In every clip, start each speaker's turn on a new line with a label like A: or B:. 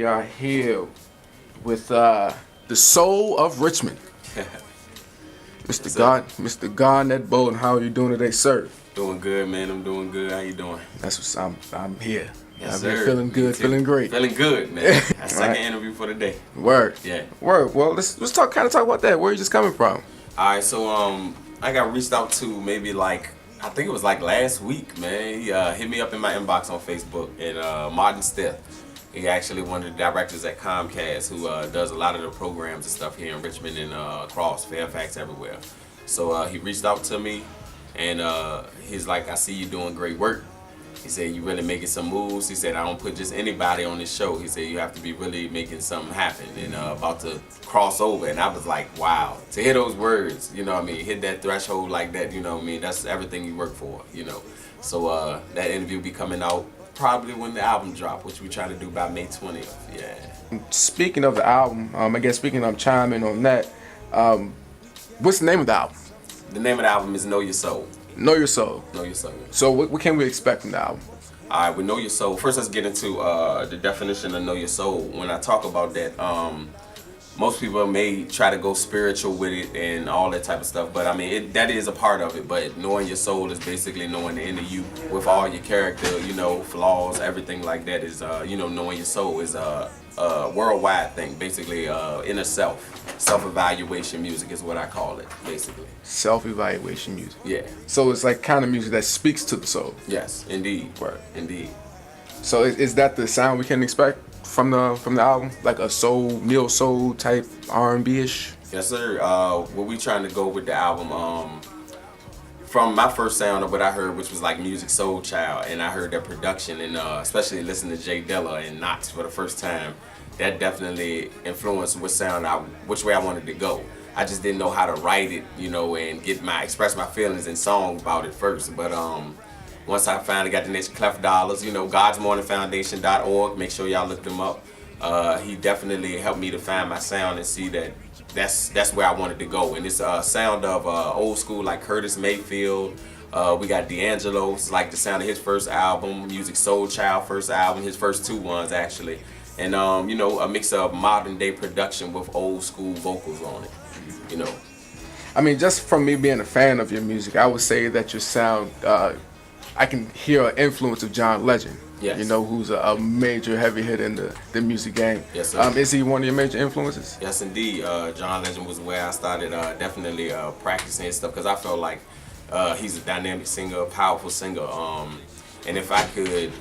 A: we are here with the Soul of Richmond. Mr. Garnett Boldin, how are you doing today, sir?
B: Doing good, man. I'm doing good. How you doing?
A: That's what I'm here.
B: Yes,
A: I'm
B: sir.
A: here feeling good, feeling great.
B: Feeling good, man. That's second interview for the day.
A: Word.
B: Yeah.
A: Word. Well, let's talk about that. Where you just coming from?
B: All right, so I got reached out to maybe I think it was last week, man. He hit me up in my inbox on Facebook, and Martin Stith. He actually one of the directors at Comcast who does a lot of the programs and stuff here in Richmond and across Fairfax, everywhere. So he reached out to me, and he's like, I see you doing great work. He said, you really making some moves. He said, I don't put just anybody on this show. He said, you have to be really making something happen and about to cross over. And I was like, wow. To hear those words, you know what I mean, hit that threshold like that, you know what I mean, that's everything you work for, you know. So that interview will be coming out probably when the album drop, which we try to do by May 20th, yeah.
A: Speaking of the album, I guess speaking of chiming on that, what's the name of the album?
B: The name of the album is Know Your Soul.
A: Know Your Soul.
B: Know Your Soul.
A: So what can we expect from the album?
B: All right, with Know Your Soul, first let's get into the definition of Know Your Soul. When I talk about that, most people may try to go spiritual with it and all that type of stuff, but I mean, that is a part of it, but knowing your soul is basically knowing the inner you with all your character, you know, flaws, everything like that is, you know, knowing your soul is a worldwide thing, basically inner self-evaluation music is what I call it, basically.
A: Self-evaluation music.
B: Yeah.
A: So it's like kind of music that speaks to the soul.
B: Yes, indeed.
A: Right.
B: Indeed.
A: So is that the sound we can expect from the album, like a soul, neo soul type R&B-ish?
B: Yes, sir. What we trying to go with the album, from my first sound of what I heard, which was like music soul child, and I heard their production, and especially listening to Jay Dilla and Knox for the first time, that definitely influenced which way I wanted to go. I just didn't know how to write it, you know, and express my feelings in song about it first, but once I finally got the next Clef Dollars, you know, godsmorningfoundation.org, make sure y'all look them up. He definitely helped me to find my sound and see that that's where I wanted to go. And it's a sound of old school like Curtis Mayfield. We got D'Angelo, it's like the sound of his first album, Music Soul Child first album, his first two ones actually. And you know, a mix of modern day production with old school vocals on it, you know.
A: I mean, just from me being a fan of your music, I would say that your sound, I can hear an influence of John Legend.
B: Yes.
A: You know, who's a major heavy hitter in the music game.
B: Yes, sir.
A: Is he one of your major influences?
B: Yes, indeed. John Legend was where I started definitely practicing and stuff, because I felt like he's a dynamic singer, a powerful singer. And if I could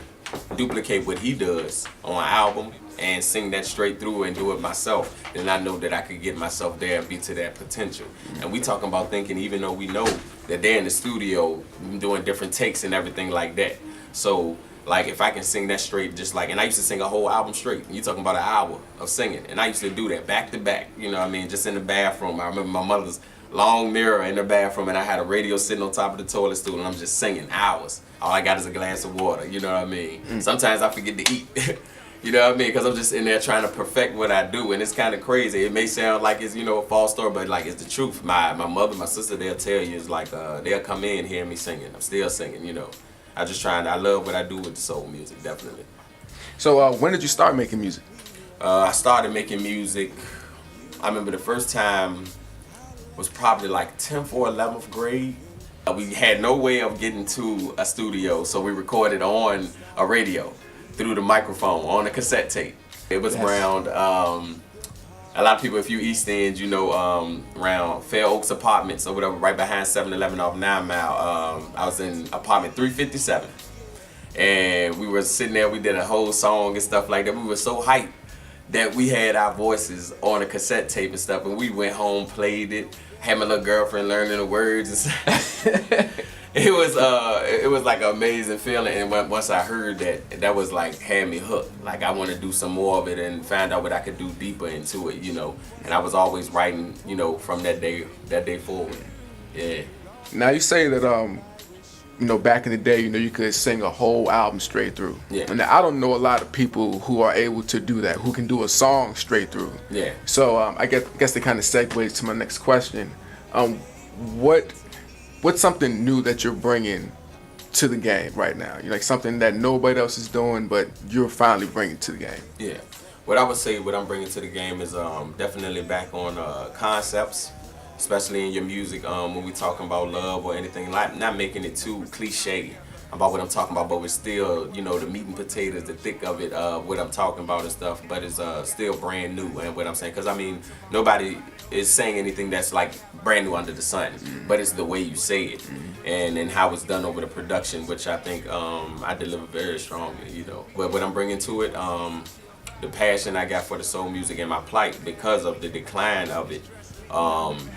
B: duplicate what he does on an album and sing that straight through and do it myself, then I know that I could get myself there and be to that potential. And we talking about thinking, even though we know that they're in the studio doing different takes and everything like that. So like if I can sing that straight, just like, and I used to sing a whole album straight. You talking about an hour of singing, and I used to do that back to back. You know what I mean? Just in the bathroom. I remember my mother's long mirror in the bathroom, and I had a radio sitting on top of the toilet stool, and I'm just singing hours. All I got is a glass of water. You know what I mean? Sometimes I forget to eat. You know what I mean? Because I'm just in there trying to perfect what I do, and it's kind of crazy. It may sound like it's, you know, a false story, but like it's the truth. My mother, my sister, they'll tell you, it's like they'll come in hear me singing. I'm still singing, you know. I love what I do with the soul music, definitely.
A: So when did you start making music?
B: I started making music, I remember the first time was probably like 10th or 11th grade. We had no way of getting to a studio, so we recorded on a radio through the microphone on a cassette tape. It was around, a lot of people, if you East End, you know, around Fair Oaks Apartments or whatever, right behind 7-Eleven off 9 Mile. I was in apartment 357. And we were sitting there, we did a whole song and stuff like that. We were so hyped that we had our voices on a cassette tape and stuff, and we went home, played it, had my little girlfriend learning the words and stuff. It was like an amazing feeling, and once I heard that was like had me hooked. Like I want to do some more of it and find out what I could do deeper into it, you know. And I was always writing, you know, from that day forward. Yeah.
A: Now you say that you know, back in the day, you know, you could sing a whole album straight through.
B: Yeah.
A: And I don't know a lot of people who are able to do that, who can do a song straight through.
B: Yeah.
A: So I guess that kind of segues to my next question. What's something new that you're bringing to the game right now? You're like something that nobody else is doing, but you're finally bringing to the game.
B: Yeah. What I would say, what I'm bringing to the game is definitely back on concepts, especially in your music. When we talking about love or anything, like not making it too cliche about what I'm talking about, but we're still, you know, the meat and potatoes, the thick of it, what I'm talking about and stuff. But it's still brand new, and what I'm saying, because I mean, nobody is saying anything that's like brand new under the sun, but it's the way you say it, and how it's done over the production, which I think I deliver very strongly, you know. But what I'm bringing to it, the passion I got for the soul music and my plight because of the decline of it.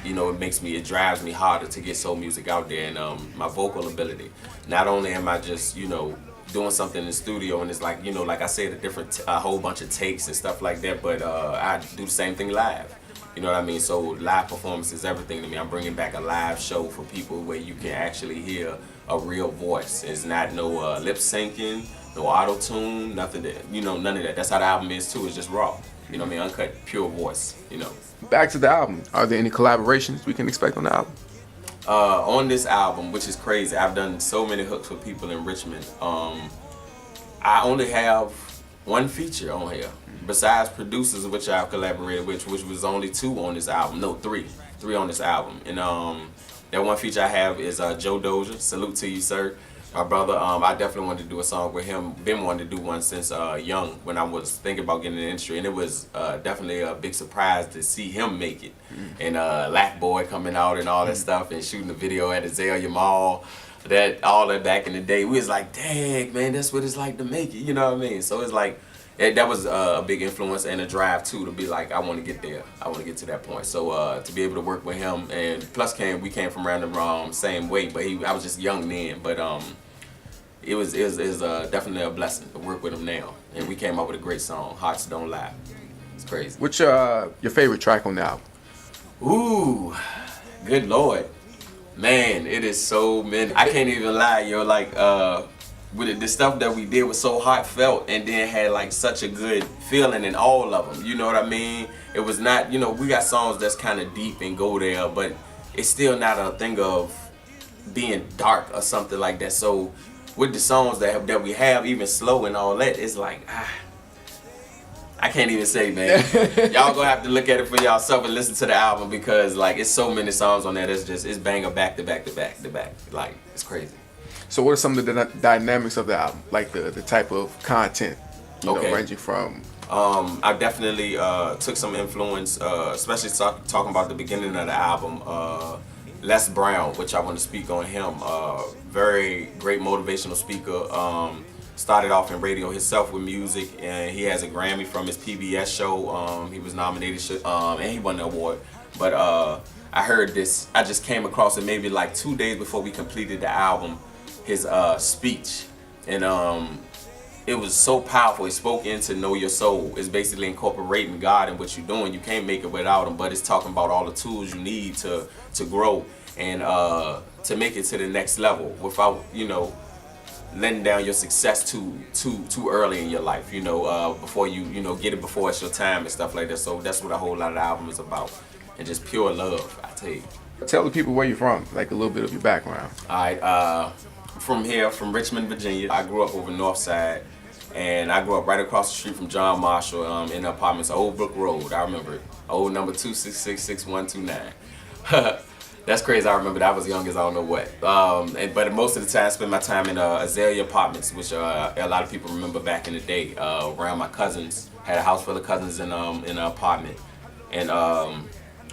B: You know, it drives me harder to get soul music out there, and my vocal ability. Not only am I just, you know, doing something in the studio and it's like, you know, like I said, a whole bunch of takes and stuff like that, but I do the same thing live. You know what I mean? So live performance is everything to me. I'm bringing back a live show for people where you can actually hear a real voice. It's not no lip syncing, no auto tune, nothing that, you know, none of that. That's how the album is too. It's just raw. You know what I mean? Uncut, pure voice, you know.
A: Back to the album. Are there any collaborations we can expect on the album?
B: On this album, which is crazy, I've done so many hooks with people in Richmond. I only have one feature on here, besides producers, which I've collaborated with, which was only 2 on this album. No, 3 on this album. And that one feature I have is Joe Dozier. Salute to you, sir. My brother, I definitely wanted to do a song with him. Been wanting to do one since young, when I was thinking about getting in the industry, and it was definitely a big surprise to see him make it. And Lack Boy coming out and all that stuff, and shooting the video at Azalea Mall. All that back in the day, we was like, dang, man, that's what it's like to make it. You know what I mean? So it's like, that was a big influence and a drive too, to be like, I want to get there. I want to get to that point. So to be able to work with him, and plus we came from around the same way, but I was just young then. But it was definitely a blessing to work with him now, and we came up with a great song, Hearts Don't Lie. It's crazy.
A: What's your favorite track on the album?
B: Ooh, good Lord, man, it is so many. I can't even lie, yo. Like with the stuff that we did was so heartfelt, and then had like such a good feeling in all of them. You know what I mean? It was not, you know, we got songs that's kind of deep and go there, but it's still not a thing of being dark or something like that. So with the songs that we have, even slow and all that, it's like, I can't even say, man. Y'all gonna have to look at it for yourself and listen to the album, because like it's so many songs on there that's just, it's banger back to back to back to back. Like, it's crazy.
A: So what are some of the dynamics of the album? Like the type of content, you know, ranging from?
B: I definitely took some influence, especially talking about the beginning of the album. Les Brown, which I want to speak on him. Very great motivational speaker. Started off in radio himself with music, and he has a Grammy from his PBS show. He was nominated, and he won the award. But I heard this, I just came across it maybe like 2 days before we completed the album, his speech. And it was so powerful. It spoke into Know Your Soul. It's basically incorporating God in what you're doing. You can't make it without him, but it's talking about all the tools you need to grow and to make it to the next level without, you know, letting down your success too early in your life, you know, before you know, get it before it's your time and stuff like that. So that's what a whole lot of the album is about, and just pure love, I tell you.
A: Tell the people where you're from, like a little bit of your background.
B: All right, from here, from Richmond, Virginia. I grew up over North Side, and I grew up right across the street from John Marshall in the apartments, Old Brook Road. I remember it. Old number 2666129. That's crazy. I remember that. I was young as I don't know what. But most of the time, I spent my time in Azalea Apartments, which a lot of people remember back in the day. Around my cousins, had a house full of cousins in an apartment, and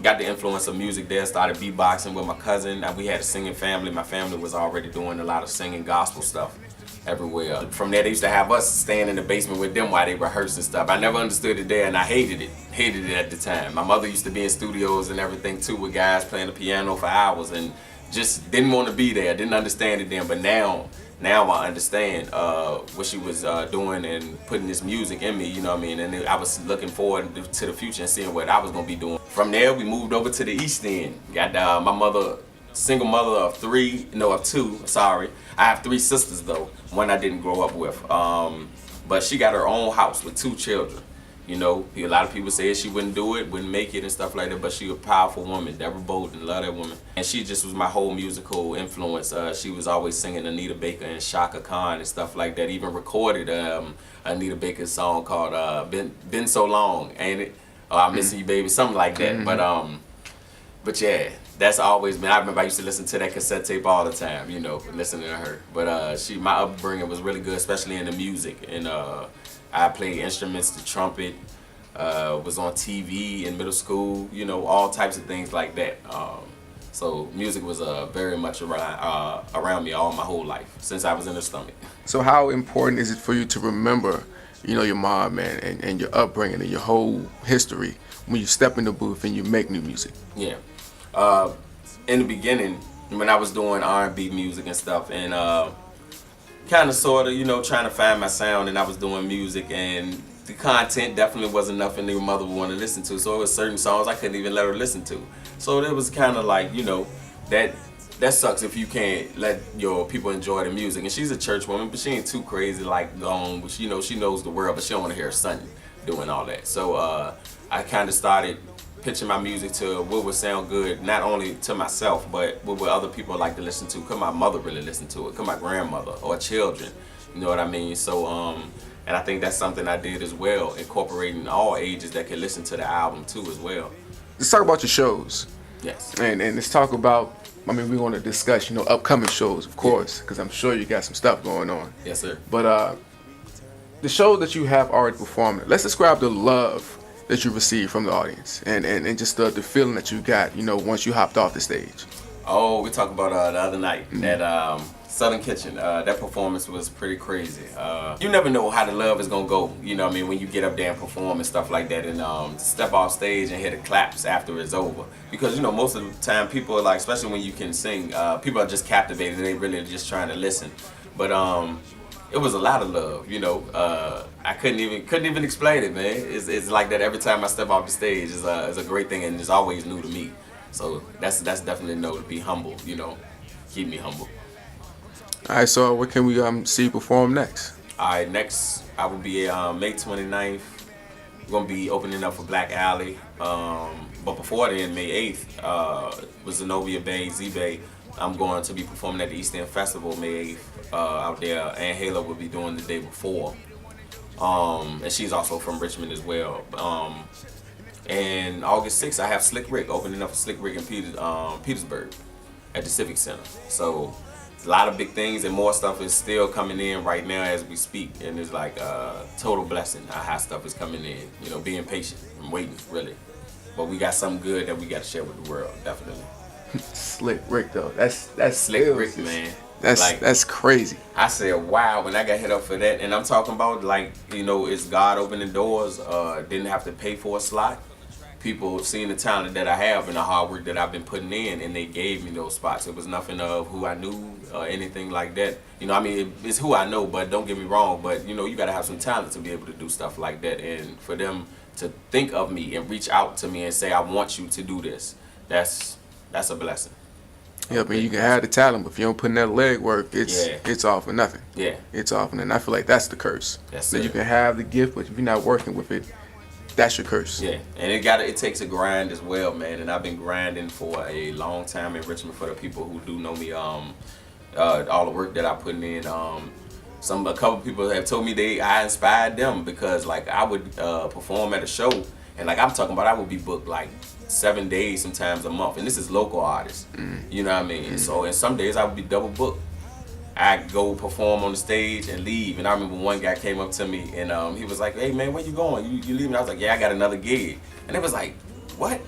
B: got the influence of music there. Started beatboxing with my cousin. We had a singing family. My family was already doing a lot of singing gospel stuff everywhere. From there, they used to have us staying in the basement with them while they rehearsed and stuff. I never understood it there, and I hated it at the time. My mother used to be in studios and everything too, with guys playing the piano for hours, and just didn't want to be there. Didn't understand it then, but now I understand what she was doing and putting this music in me, you know what I mean? And I was looking forward to the future and seeing what I was gonna be doing. From there, we moved over to the East End. Got my mother, single mother of two, sorry. I have 3 sisters though, one I didn't grow up with. But she got her own house with 2 children. You know, a lot of people say she wouldn't do it, wouldn't make it and stuff like that, but she a powerful woman. Deborah Boldin, love that woman. And she just was my whole musical influence. She was always singing Anita Baker and Shaka Khan and stuff like that. Even recorded Anita Baker's song called Been So Long, Ain't It? I'm Missing You Baby, something like that. But yeah, that's always been, I remember I used to listen to that cassette tape all the time, you know, listening to her. But my upbringing was really good, especially in the music. And I played instruments, the trumpet, was on TV in middle school, you know, all types of things like that. So music was very much around me all my whole life, since I was in her stomach.
A: So how important is it for you to remember, you know, your mom, man, and your upbringing and your whole history when you step in the booth and you make new music?
B: Yeah. In the beginning, when I was doing R&B music and stuff, and kind of sort of, you know, trying to find my sound, and I was doing music, and the content definitely wasn't nothing your mother would want to listen to. So it was certain songs I couldn't even let her listen to. So it was kind of like, you know, that sucks if you can't let your people enjoy the music. And she's a church woman, but she ain't too crazy like gone. But you know, she knows the world, but she don't want to hear her son doing all that. So I kind of started pitching my music to what would sound good, not only to myself, but what would other people like to listen to. Could my mother really listen to it? Could my grandmother or children? You know what I mean? So and I think that's something I did as well, incorporating all ages that can listen to the album too as well.
A: Let's talk about your shows.
B: Yes.
A: And let's talk about, I mean, we want to discuss, you know, upcoming shows, of course, because I'm sure you got some stuff going on.
B: Yes, sir.
A: But the show that you have already performed, let's describe the love that you received from the audience and just the feeling that you got, you know, once you hopped off the stage.
B: Oh, we talked about the other night at Southern Kitchen. That performance was pretty crazy. You never know how the love is gonna go, you know what I mean, when you get up there and perform and stuff like that, and step off stage and hear the claps after it's over. Because, you know, most of the time people are like, especially when you can sing, people are just captivated and they really just trying to listen. But it was a lot of love, you know. I couldn't even explain it, man. It's like that every time I step off the stage. It's a great thing, and it's always new to me. So that's definitely to be humble, you know, keep me humble.
A: All right, so what can we see you perform next?
B: All right, next I will be May 29th. We're gonna be opening up for Black Alley. But before then, May 8th, was Zenobia Bay, Z-Bay. I'm going to be performing at the East End Festival May 8th out there. And Hayla will be doing the day before. And she's also from Richmond as well. And August 6th, I have Slick Rick opening up for Slick Rick in Petersburg at the Civic Center. So it's a lot of big things, and more stuff is still coming in right now as we speak. And it's like a total blessing how stuff is coming in. You know, being patient and waiting, really. But we got something good that we got to share with the world, definitely.
A: Slick Rick, though. That's
B: Slick Rick, man.
A: That's crazy.
B: I said, wow, when I got hit up for that. And I'm talking about, like, you know, it's God opening doors. Didn't have to pay for a slot. People seeing the talent that I have and the hard work that I've been putting in, and they gave me those spots. It was nothing of who I knew or anything like that. You know, I mean, it's who I know, but don't get me wrong. But, you know, you got to have some talent to be able to do stuff like that. And for them to think of me and reach out to me and say, I want you to do this, that's a blessing.
A: Yeah, I mean, you can have the talent, but if you don't put in that leg work, it's all for nothing.
B: Yeah.
A: It's all for nothing. I feel like that's the curse.
B: Yes,
A: that you can have the gift, but if you're not working with it, that's your curse.
B: Yeah, and it takes a grind as well, man. And I've been grinding for a long time in Richmond for the people who do know me. All the work that I put in. A couple people have told me I inspired them because, like, I would perform at a show, and like I'm talking about, I would be booked like 7 days, sometimes a month, and this is local artists. You know what I mean? So, and some days I would be double booked. I'd go perform on the stage and leave. And I remember one guy came up to me and he was like, hey man, where you going? You leaving? I was like, yeah, I got another gig. And it was like, what?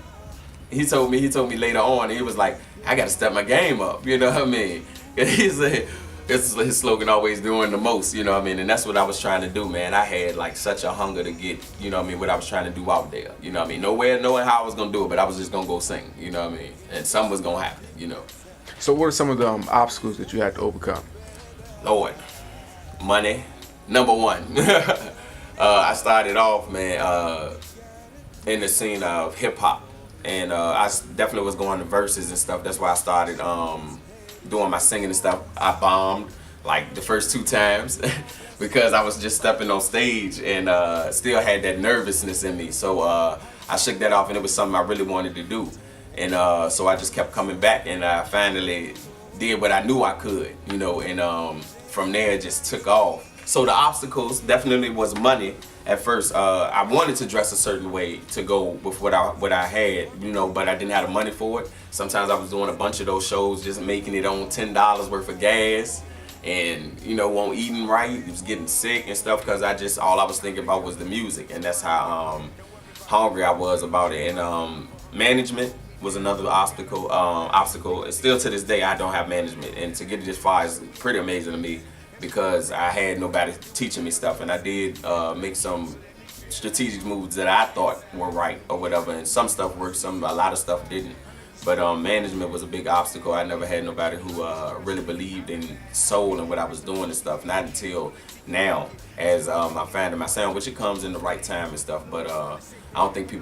B: He told me later on, he was like, I got to step my game up. You know what I mean? He said, this is his slogan, always doing the most, you know what I mean? And that's what I was trying to do, man. I had like such a hunger to get, you know what I mean, what I was trying to do out there. You know what I mean? Nowhere knowing how I was going to do it, but I was just going to go sing, you know what I mean? And something was going to happen, you know.
A: So what are some of the obstacles that you had to overcome?
B: Lord, money, number one. I started off, man, in the scene of hip hop, and I definitely was going to verses and stuff. That's why I started doing my singing and stuff. I bombed, like the first 2 times because I was just stepping on stage and still had that nervousness in me. So I shook that off, and it was something I really wanted to do. And so I just kept coming back, and I finally did what I knew I could, you know, and from there it just took off. So the obstacles definitely was money. At first, I wanted to dress a certain way to go with what I had, you know, but I didn't have the money for it. Sometimes I was doing a bunch of those shows, just making it on $10 worth of gas, and you know, won't eating right. It was getting sick and stuff because all I was thinking about was the music, and that's how hungry I was about it. And management was another obstacle. Still to this day, I don't have management, and to get it this far is pretty amazing to me, because I had nobody teaching me stuff, and I did make some strategic moves that I thought were right or whatever, and some stuff worked, a lot of stuff didn't. But management was a big obstacle. I never had nobody who really believed in soul and what I was doing and stuff. Not until now, as I'm finding my sound, which it comes in the right time and stuff. But I don't think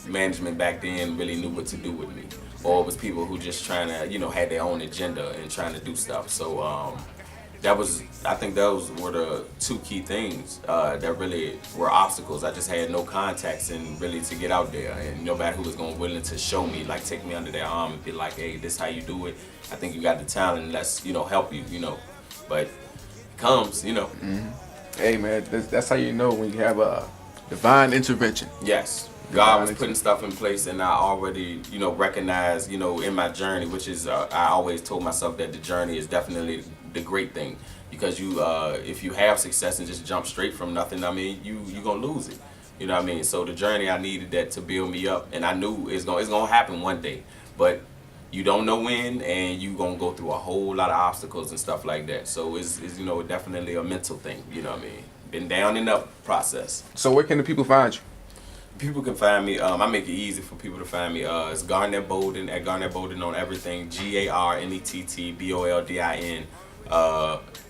B: management back then really knew what to do with me, or it was people who just trying to, you know, had their own agenda and trying to do stuff. So I think those were the 2 key things that really were obstacles. I just had no contacts and really to get out there, and nobody who was willing to show me, like take me under their arm and be like, hey, this how you do it. I think you got the talent, let's, you know, help you, you know. But it comes, you know.
A: Mm-hmm. Hey man, that's how you know when you have a divine intervention.
B: Yes. God was putting stuff in place, and I already, you know, recognized, you know, in my journey, which is, I always told myself that the journey is definitely the great thing, because you, if you have success and just jump straight from nothing, I mean, you gonna lose it, you know what I mean? So the journey, I needed that to build me up, and I knew it's gonna happen one day, but you don't know when, and you gonna go through a whole lot of obstacles and stuff like that. So it's you know, definitely a mental thing, you know what I mean? Been down and up process.
A: So where can the people find you?
B: People can find me. I make it easy for people to find me. It's Garnett Boldin, at Garnett Boldin on everything. GarnettBoldin.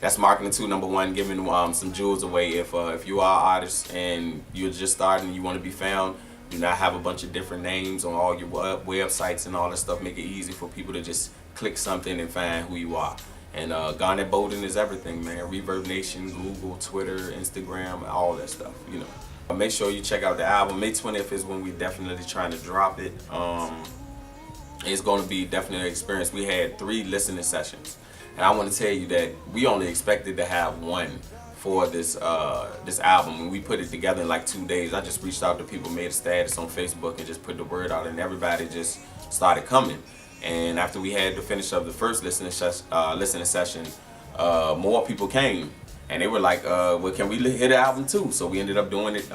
B: That's marketing tool number 1, giving some jewels away. If you are an artist and you're just starting and you want to be found, do not have a bunch of different names on all your websites and all that stuff. Make it easy for people to just click something and find who you are. And Garnett Boldin is everything, man. Reverb Nation, Google, Twitter, Instagram, all that stuff, you know. Make sure you check out the album. May 20th is when we definitely trying to drop it. It's going to be definitely an experience. We had 3 listening sessions, and I want to tell you that we only expected to have 1 for this album. When we put it together in like 2 days, I just reached out to people, made a status on Facebook, and just put the word out, and everybody just started coming. And after we had to finish up the first listening session, more people came. And they were like, well, can we hit an album too? So we ended up doing it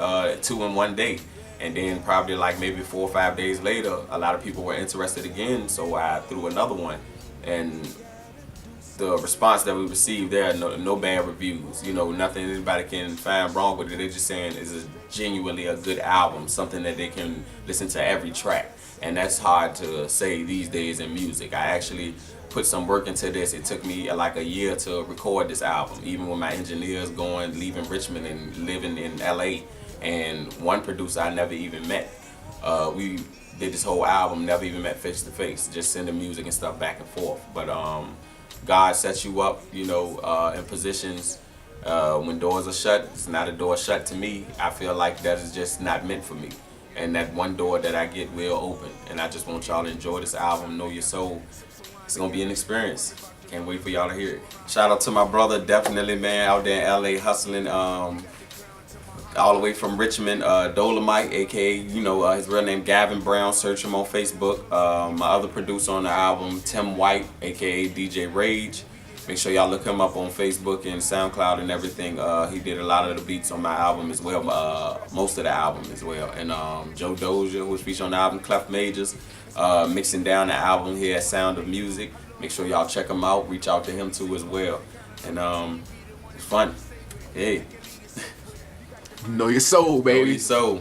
B: 2 in 1 day. And then probably like maybe 4 or 5 days later, a lot of people were interested again. So I threw another one. And the response that we received there, no bad reviews. You know, nothing anybody can find wrong with it. They're just saying it's genuinely a good album, something that they can listen to every track. And that's hard to say these days in music. I actually put some work into this. It took me like a year to record this album, even with my engineers leaving Richmond and living in LA, and one producer I never even met. We did this whole album, never even met face to face, just sending music and stuff back and forth. But God sets you up, you know, in positions when doors are shut. It's not a door shut to me. I feel like that is just not meant for me. And that one door that I get will open. And I just want y'all to enjoy this album, Know Your Soul. It's gonna be an experience. Can't wait for y'all to hear it. Shout out to my brother, definitely, man, out there in LA hustling, all the way from Richmond, Dolomite, aka, you know, his real name Gavin Brown. Search him on Facebook. My other producer on the album, Tim White, aka DJ Rage. Make sure y'all look him up on Facebook and SoundCloud and everything. He did a lot of the beats on my album as well, most of the album as well. And Joe Dozier, who was featured on the album, Clef Majors, mixing down the album here at Sound of Music. Make sure y'all check him out. Reach out to him too as well. And it's fun. Hey.
A: Know your soul, baby.
B: Know your soul.